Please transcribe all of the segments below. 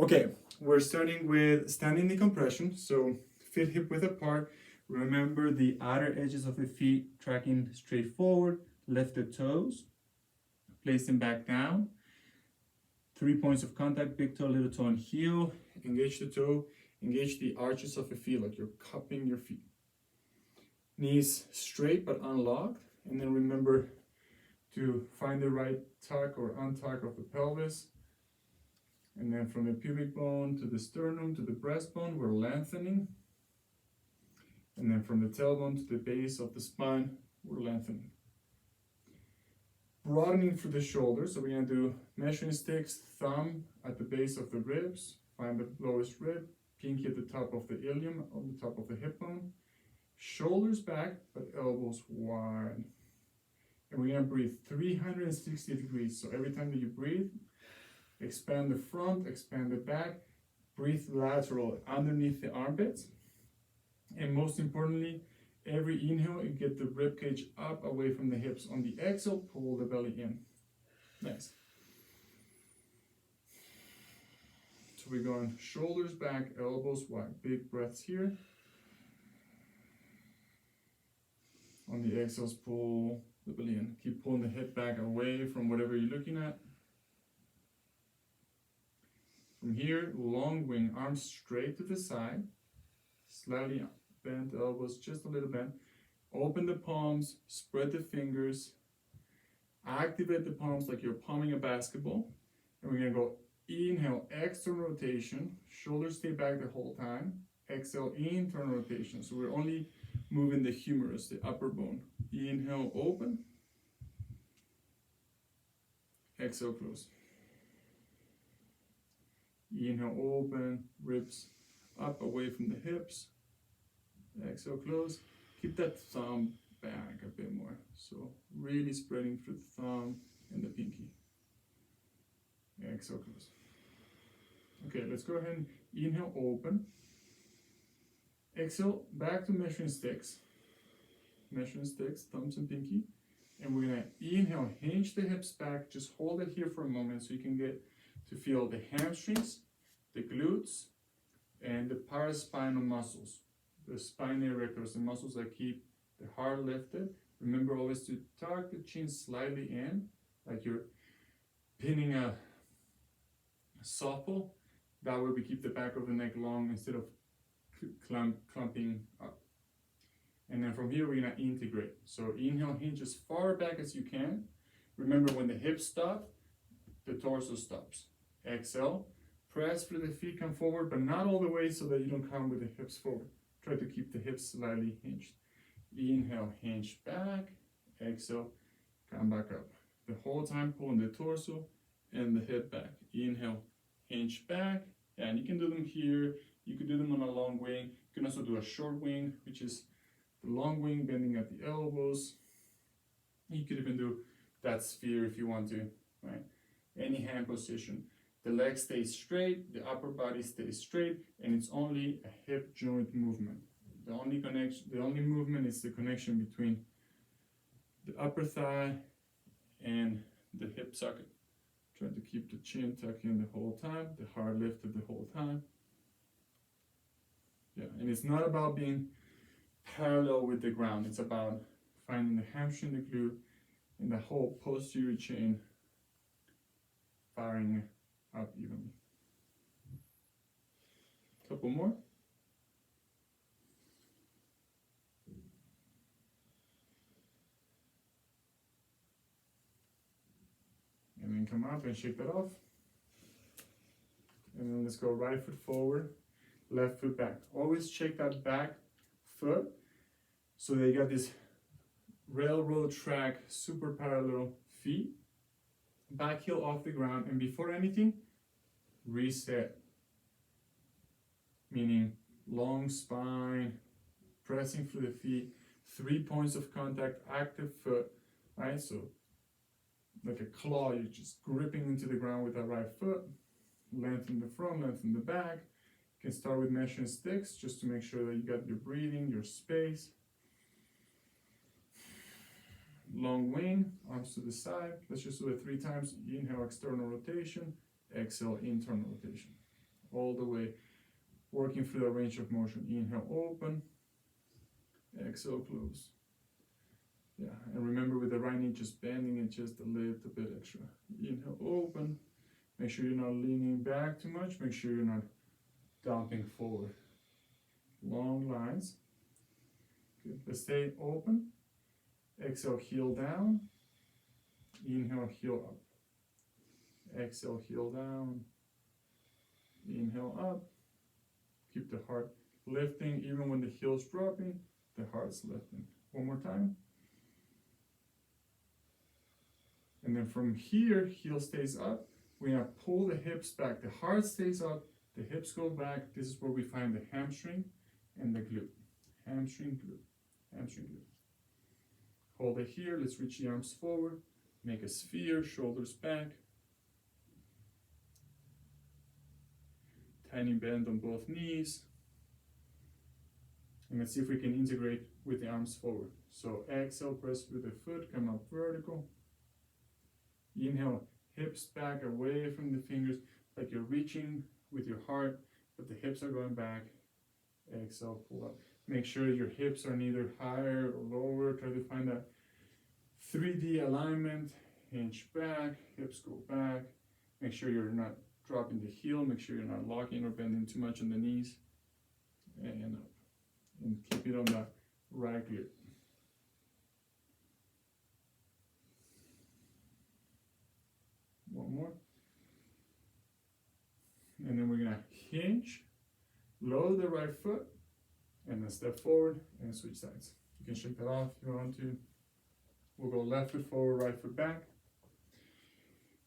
Okay, we're starting with standing decompression. So feet hip width apart. Remember the outer edges of the feet tracking straight forward. Lift the toes. Place them back down. 3 points of contact, big toe, little toe, and heel. Engage the toe. Engage the arches of the feet like you're cupping your feet. Knees straight but unlocked. And then remember to find the right tuck or untuck of the pelvis. And then from the pubic bone to the sternum to the breastbone, we're lengthening. And then from the tailbone to the base of the spine, we're lengthening. Broadening through the shoulders, so we're going to do measuring sticks, thumb at the base of the ribs, find the lowest rib, pinky at the top of the ilium, on the top of the hip bone. Shoulders back, but elbows wide. And we're going to breathe 360 degrees. So every time that you breathe, expand the front, expand the back, breathe lateral underneath the armpits. And most importantly, every inhale, you get the rib cage up away from the hips. On the exhale, pull the belly in. Nice. So we're going shoulders back, elbows wide. Big breaths here. On the exhales, pull the belly in. Keep pulling the head back away from whatever you're looking at. From here, long wing, arms straight to the side. Slightly bent, elbows just a little bent. Open the palms, spread the fingers. Activate the palms like you're palming a basketball. And we're going to go inhale, external rotation. Shoulders stay back the whole time. Exhale, internal rotation. So we're only moving the humerus, the upper bone. Inhale, open. Exhale, close. Inhale, open, ribs up away from the hips. Exhale, close. Keep that thumb back a bit more. So really spreading through the thumb and the pinky. Exhale, close. Okay, let's go ahead and inhale, open. Exhale, back to measuring sticks. Measuring sticks, thumbs and pinky. And we're gonna inhale, hinge the hips back. Just hold it here for a moment so you can get to feel the hamstrings, the glutes, and the paraspinal muscles. The spine erectors, the muscles that keep the heart lifted. Remember always to tuck the chin slightly in, like you're pinning a softball. That way we keep the back of the neck long instead of clumping up. And then from here we're gonna integrate. So inhale, hinge as far back as you can. Remember when the hips stop, the torso stops. Exhale, press through the feet, come forward, but not all the way so that you don't come with the hips forward. Try to keep the hips slightly hinged. Inhale, hinge back. Exhale, come back up. The whole time pulling the torso and the head back. Inhale, hinge back. And you can do them here. You could do them on a long wing. You can also do a short wing, which is the long wing bending at the elbows. You could even do that sphere if you want to, right? Any hand position. The legs stay straight, the upper body stays straight, and it's only a hip joint movement. The only movement is the connection between the upper thigh and the hip socket. Try to keep the chin tucked in the whole time, the heart lifted the whole time. Yeah, and it's not about being parallel with the ground. It's about finding the hamstring, the glute, and the whole posterior chain firing up evenly. Couple more. And then come up and shake that off. And then let's go right foot forward, left foot back. Always check that back foot so they got this railroad track, super parallel feet. Back heel off the ground, and before anything, reset. Meaning long spine, pressing through the feet, 3 points of contact, active foot, right? So like a claw, you're just gripping into the ground with that right foot. Lengthen the front, lengthen the back. You can start with measuring sticks just to make sure that you got your breathing, your space. Long wing, arms to the side. Let's just do it 3 times. Inhale, external rotation. Exhale, internal rotation. all the way, working through the range of motion. Inhale, open, exhale, close. Yeah, and remember with the right knee just bending it just a little bit extra. Inhale, open. Make sure you're not leaning back too much. Make sure you're not dumping forward. Long lines. Good. Let's stay open. Exhale, heel down. Inhale, heel up. Exhale, heel down. Inhale up. Keep the heart lifting. Even when the heel's dropping, the heart's lifting. One more time. And then from here, heel stays up. We're gonna pull the hips back. The heart stays up, the hips go back. This is where we find the hamstring and the glute. Hamstring, glute, hamstring, glute. Hold it here. Let's reach the arms forward. Make a sphere, shoulders back. Tiny bend on both knees. And let's see if we can integrate with the arms forward. So exhale, press with the foot, come up vertical. Inhale, hips back away from the fingers, like you're reaching with your heart, but the hips are going back. Exhale, pull up. Make sure your hips are neither higher or lower. Try to find that 3D alignment. Hinge back, hips go back. Make sure you're not dropping the heel. Make sure you're not locking or bending too much on the knees. And up. And keep it on the right glute. One more. And then we're gonna hinge, load the right foot, and then step forward and switch sides. You can shake that off if you want to. We'll go left foot forward, right foot back.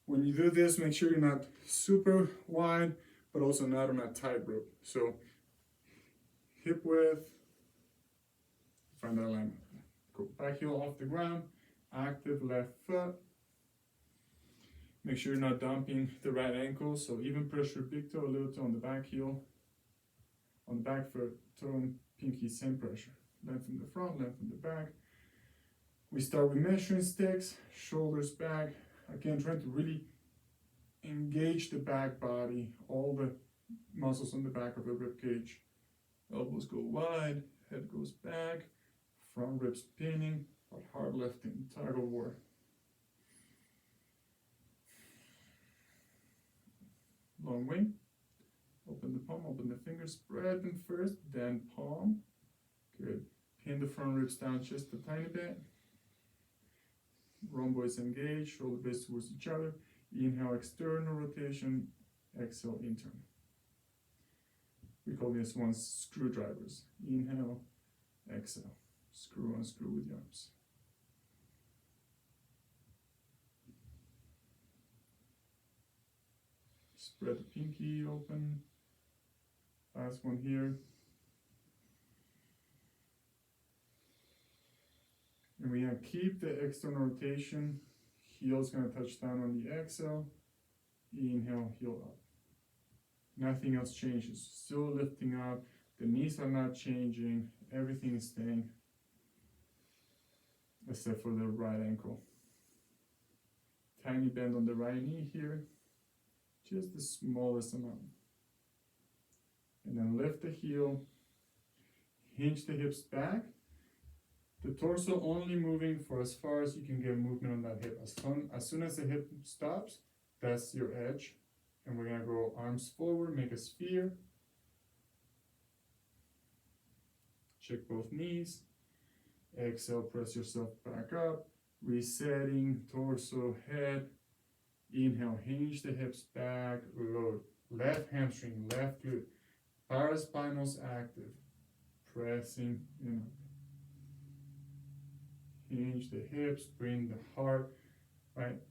When you do this, make sure you're not super wide, but also not on a tight rope. So hip width, find that alignment. Go back heel off the ground, active left foot. Make sure you're not dumping the right ankle, so even pressure big toe, little toe on the back heel. On the back foot, toe and pinky, same pressure. Length from the front, length from the back. We start with measuring sticks, shoulders back. Again, trying to really engage the back body, all the muscles on the back of the rib cage. Elbows go wide, head goes back, front ribs pinning, but hard lifting, tug of war. Long wing. Open the palm, open the fingers, spread them first, then palm. Good. Pin the front ribs down just a tiny bit. Rhomboids engaged, shoulder blades towards each other. Inhale, external rotation. Exhale, internal. We call this one screwdrivers. Inhale, exhale. Screw on screw with the arms. Spread the pinky open. Last one here. And we're gonna keep the external rotation. Heel's gonna touch down on the exhale. Inhale, heel up. Nothing else changes. Still lifting up. The knees are not changing. Everything is staying. Except for the right ankle. Tiny bend on the right knee here. Just the smallest amount. And then lift the heel. Hinge the hips back. The torso only moving for as far as you can get movement on that hip. As soon as the hip stops, that's your edge. And we're gonna go arms forward, make a sphere. Check both knees. Exhale, press yourself back up. Resetting, torso, head. Inhale, hinge the hips back, load. Left hamstring, left glute. Paraspinals active. Pressing, hinge the hips, bring the heart, right?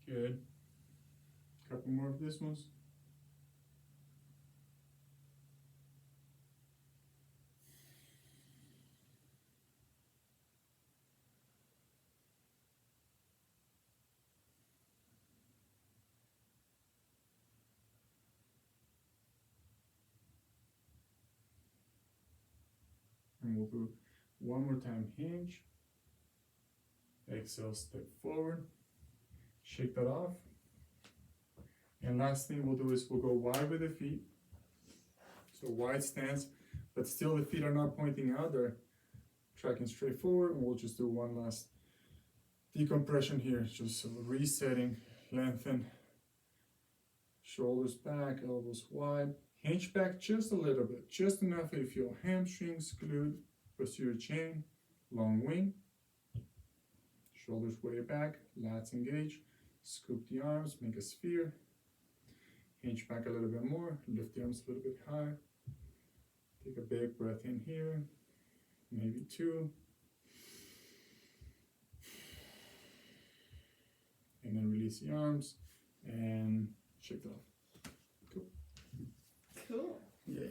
Good. Couple more of this ones. And we'll do one more time, hinge. Exhale, step forward. Shake that off. And last thing we'll do is we'll go wide with the feet. So wide stance, but still the feet are not pointing out, they're tracking straight forward. And we'll just do one last decompression here, just resetting, lengthen, shoulders back, elbows wide, hinge back just a little bit, just enough that you feel hamstrings, glute, posterior chain, long wing, shoulders way back, lats engage, scoop the arms, make a sphere, hinge back a little bit more, lift the arms a little bit higher, take a big breath in here, maybe two, and then release the arms and shake it off. Cool. Cool. Yeah.